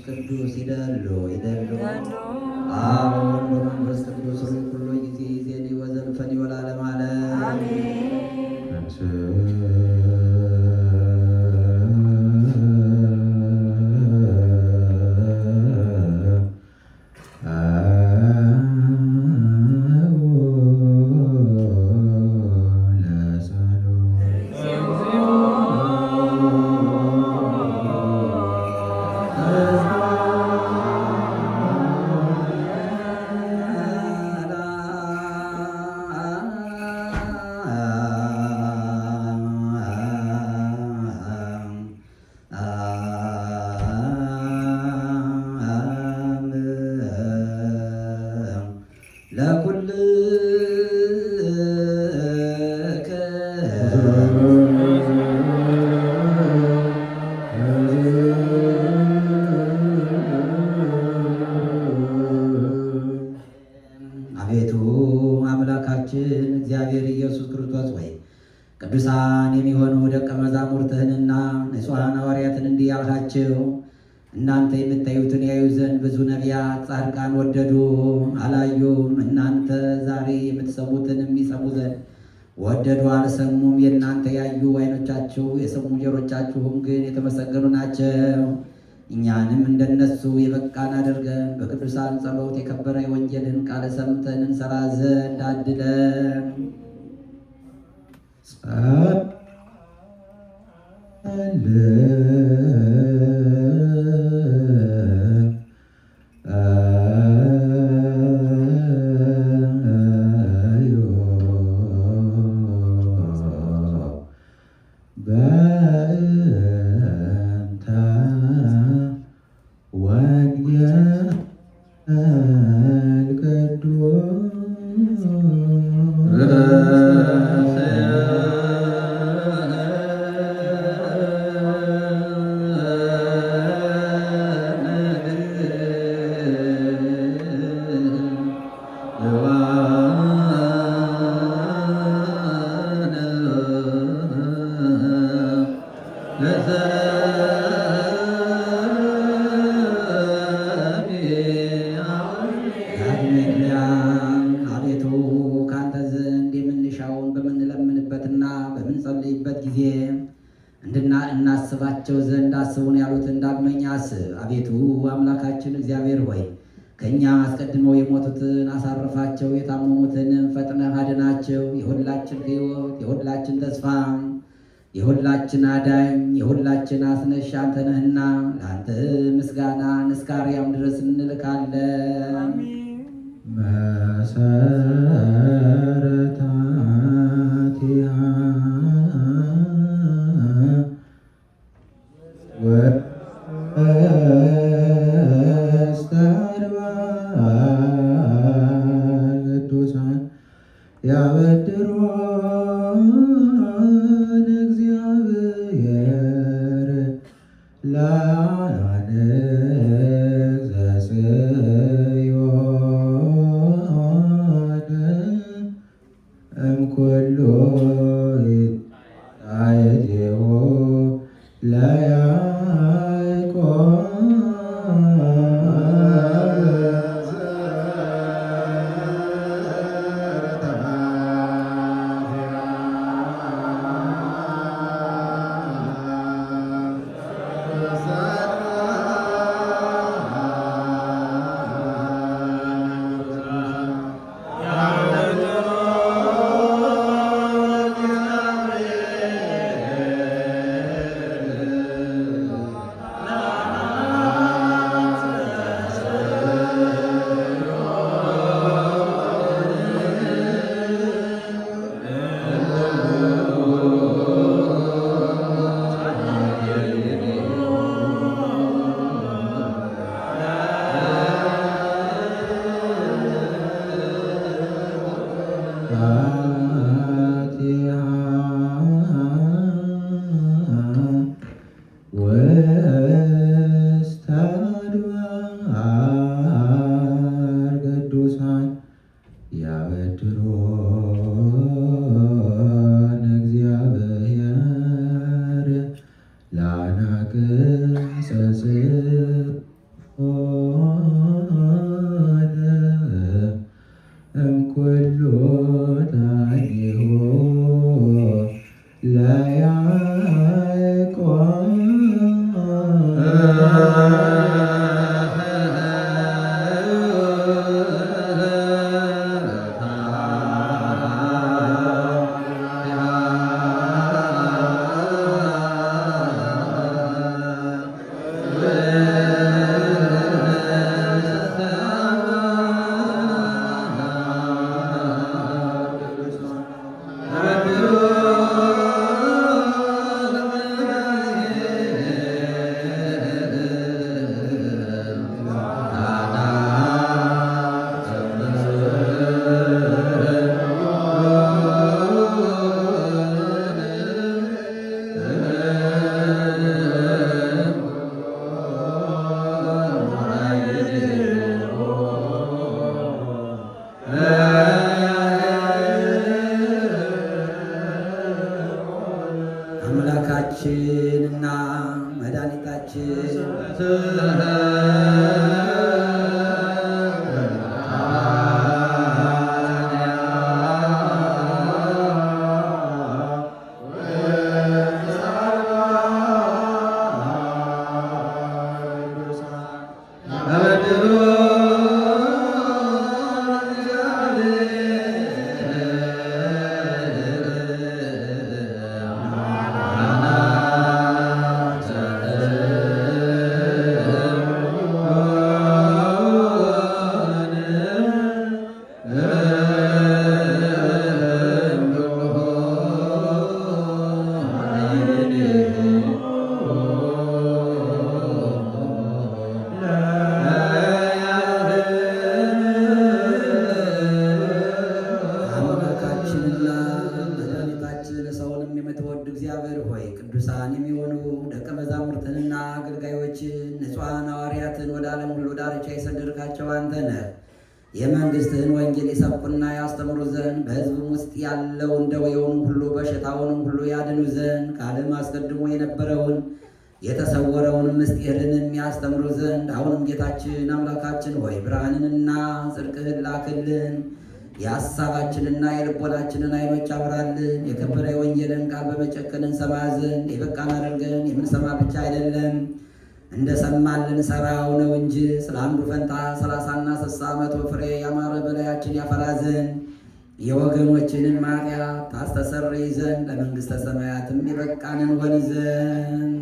ቅዱስ ይደሉ አብ ወወልድ ወመንፈስ ቅዱስ ሩይ ኩሎ ጊዜ ዜኒ ወዘልፈኒ ወለዓለመ ዓለም አቤቱ አምላካችን እግዚአብሔር ኢየሱስ ክርስቶስ ሆይ ቅዱሳን የሚሆኑ ደቀ መዛሙርትህንና ንጹሐን ሐዋርያትን እንዲህ አልሃቸው፣ እናንተ የምታዩትን ያዩ ዘንድ ብዙ ነቢያት፣ ጻድቃን ወደዱ፣ አላዩም። እናንተ ዛሬ የምትሰሙትን የሚሰሙ ዘንድ ወደዱ፣ አልሰሙም። የእናንተ ያዩ ዓይኖቻችሁ የሰሙ ጆሮቻችሁም ግን የተመሰገኑ ናቸው። እኛንም እንደነሱ የበቃን አድርገን በቅዱሳን ጸሎት የከበረ የወንጌልን ቃል ሰምተን እንሰራ ዘንድ አድለን። አቤቱ ከአንተ ዘንድ የምንሻውን በምንለምንበትና በምንጸልይበት ጊዜ እናስባቸው ዘንድ አስቡን ያሉትን ዳግመኛ አስብ። አቤቱ አምላካችን እግዚአብሔር ሆይ ከእኛ አስቀድመው የሞቱትን አሳርፋቸው፣ የታመሙትንም ፈጥነህ አድናቸው። የሁላችን ሕይወት፣ የሁላችን ተስፋ፣ የሁላችን አዳኝ፣ የሁላችን አስነሽ አንተ ነህና ለአንተ ምስጋና እስከ አርያም ድረስ እንልካለን። መሰረታቲሃ ቅዱሳን ያበድሮን እግዚአብሔር ላነ ዘጽዮን እምኩሉ ይትአየሁ ለያዕቆብ እምኩሉ ታሪሁ ለያዕቆብ አምላካችንና መድኃኒታችን እግዚአብሔር ሆይ ቅዱሳን የሚሆኑ ደቀ መዛሙርትንና አገልጋዮችን ንጹሐን ሐዋርያትን ወደ ዓለም ሁሉ ዳርቻ የሰደድካቸው አንተ ነህ። የመንግሥትህን ወንጌል ይሰብኩና ያስተምሩ ዘንድ በሕዝብም ውስጥ ያለውን ደዌውን ሁሉ በሽታውንም ሁሉ ያድኑ ዘንድ ከዓለም አስቀድሞ የነበረውን የተሰወረውን ምስጢርንም ያስተምሩ ዘንድ አሁንም ጌታችን አምላካችን ሆይ ብርሃንንና ጽድቅህን ላክልን። የሐሳባችንና የልቦናችንን ዓይኖች አብራልን። የከበረ የወንጌልን ቃል በመጨከን እንሰማ ዘንድ የበቃን አድርገን የምንሰማ ብቻ አይደለም እንደ ሰማን ልንሰራው ነው እንጂ ስለ አንዱ ፈንታ 30ና 60 መቶ ፍሬ ያማረ በላያችን ያፈራ ዘንድ የወገኖችንን ኃጢአት ታስተሰርይ ዘንድ ለመንግሥተ ሰማያትም የበቃን እንሆን ዘንድ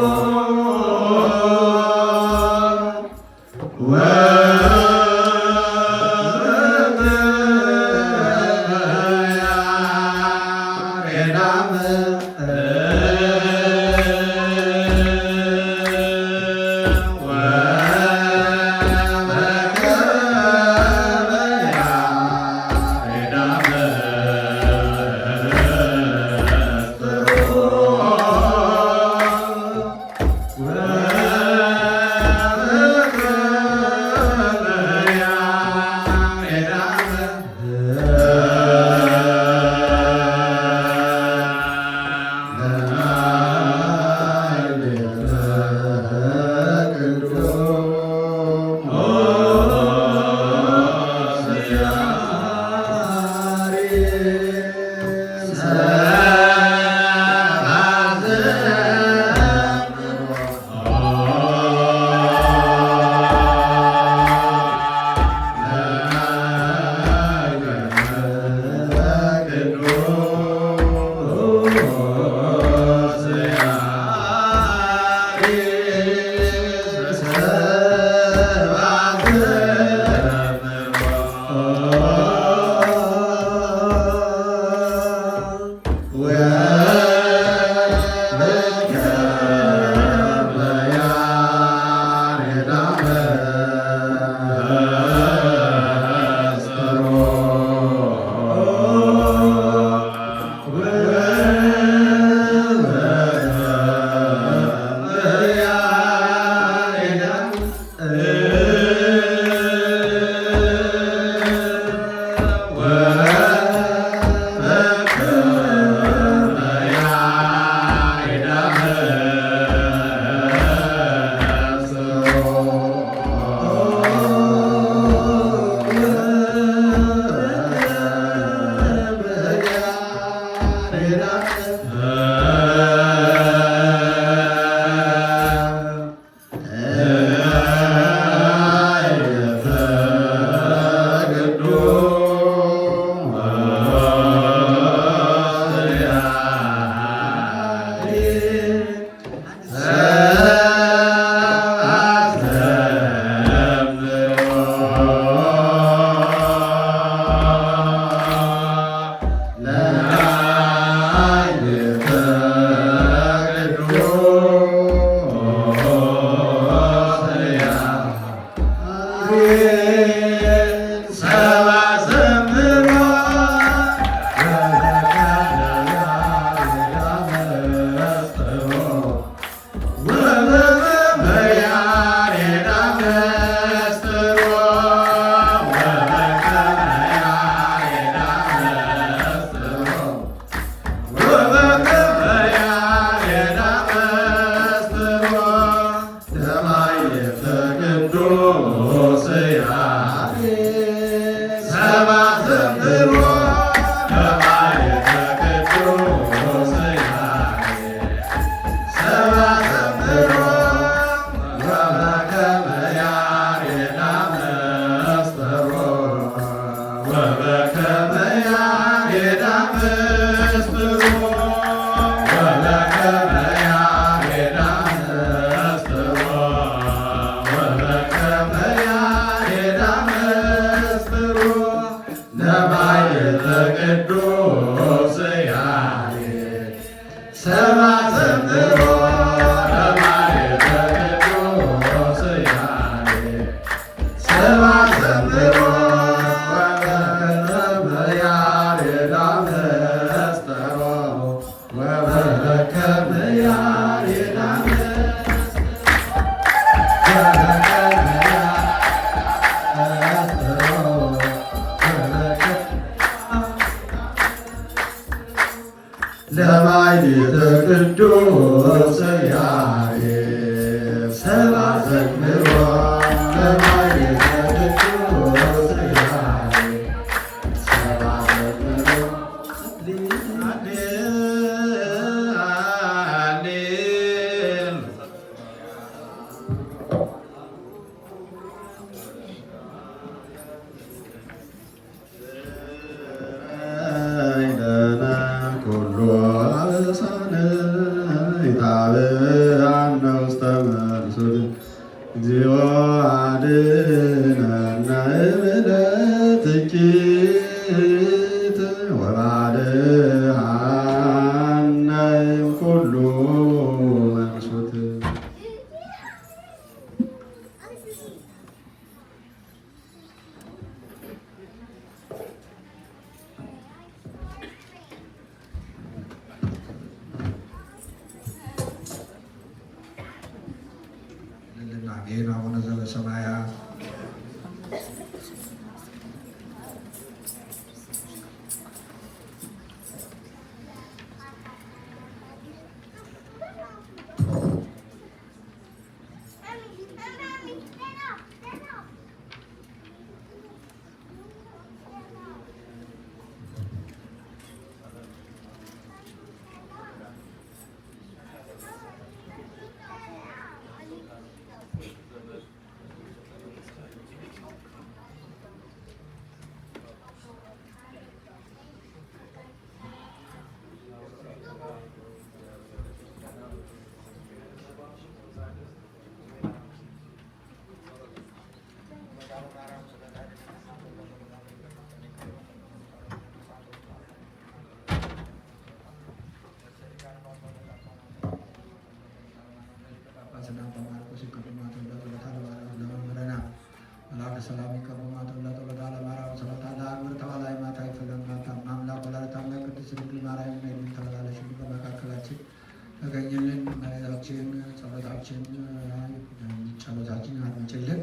Oh እግዚኦ አድኅነነ እምዕለተ እኪት ወባልሐነ እምኩሉ መንሱት። አሜን። አቡነ ዘበሰማያት ሰላም ይቀበማት ለተወዳ ለማርያም ሰላታ ለአምር ተዋላይ ማታ ይፈለማታ ማምላክ ወላዲተ አምላክ ቅድስት ድንግል ማርያም ነኝ ተመላለሽ በመካከላችን ተገኘልን። መሬታችን ጸሎታችን አድምጭልን።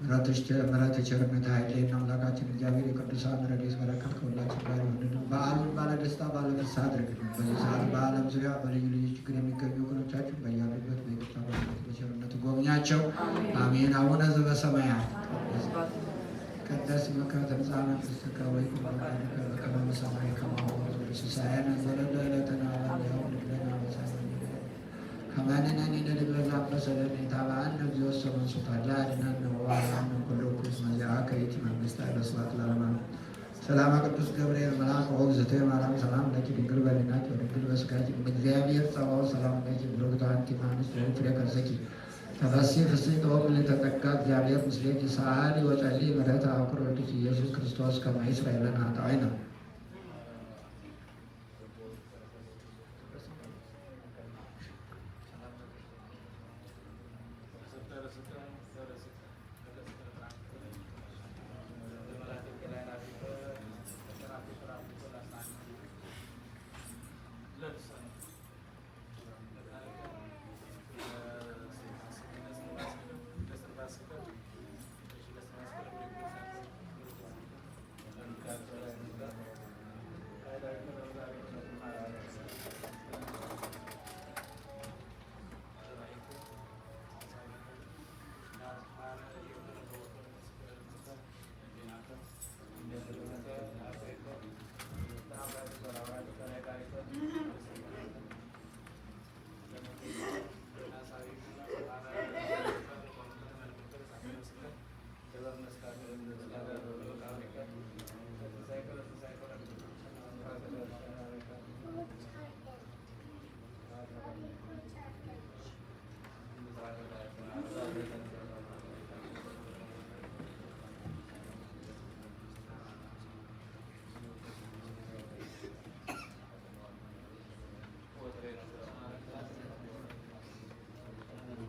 ምሕረት ቸርነት ኃይሌን አምላካችን እግዚአብሔር የቅዱሳን ረድኤት በረከት ከሁላችን ጋር ይሁንልን። በዓሉን ባለ ደስታ ባለ ፍስሐ አድርግልን። በዚህ ሰዓት በዓለም ዙሪያ በልዩ ልዩ ችግር የሚገኙ ወገኖቻችን በያሉበት በይቅርታ በቸርነት ጎብኛቸው። አሜን። አቡነ ዘበሰማያት ይትቀደስ ስምከ ትምጻእ መንግሥትከ ወይኩን ፈቃድከ በከመ በሰማይ ከማሁ ሲሳየነ ዘለለዕለትነ ሀበነ ዮም ወኅድግ ለነ አበሳነ ከመ ንሕነኒ ንኅድግ ለዘአበሰ ለነ ኢታብአነ እግዚኦ ውስተ መንሱት አላ አድኅነነ ወባልሐነ ኩሉ ኩስ መዚአከ ይእቲ መንግሥት ኃይለ ስብሐት ለዓለመ ዓለም። ሰላም ቅዱስ ገብርኤል መልአክ ወእግዝእትየ ማርያም ሰላም ለኪ ድንግል በሊናኪ ወድንግል በሥጋኪ እግዚአብሔር ጸባኦት ሰላም ለኪ ብሩክት አንቲ እምአንስት ወፍሬ ከርሥኪ ተፈሥሒ ፍሥሕት ወምልዕተ ጸጋ እግዚአብሔር ምስሌኪ ሰአሊ ወጸልዪ ምሕረተ አብኩር ወልድኪ ኢየሱስ ክርስቶስ ከመ ይስረይ ለነ ኃጣውኢነ።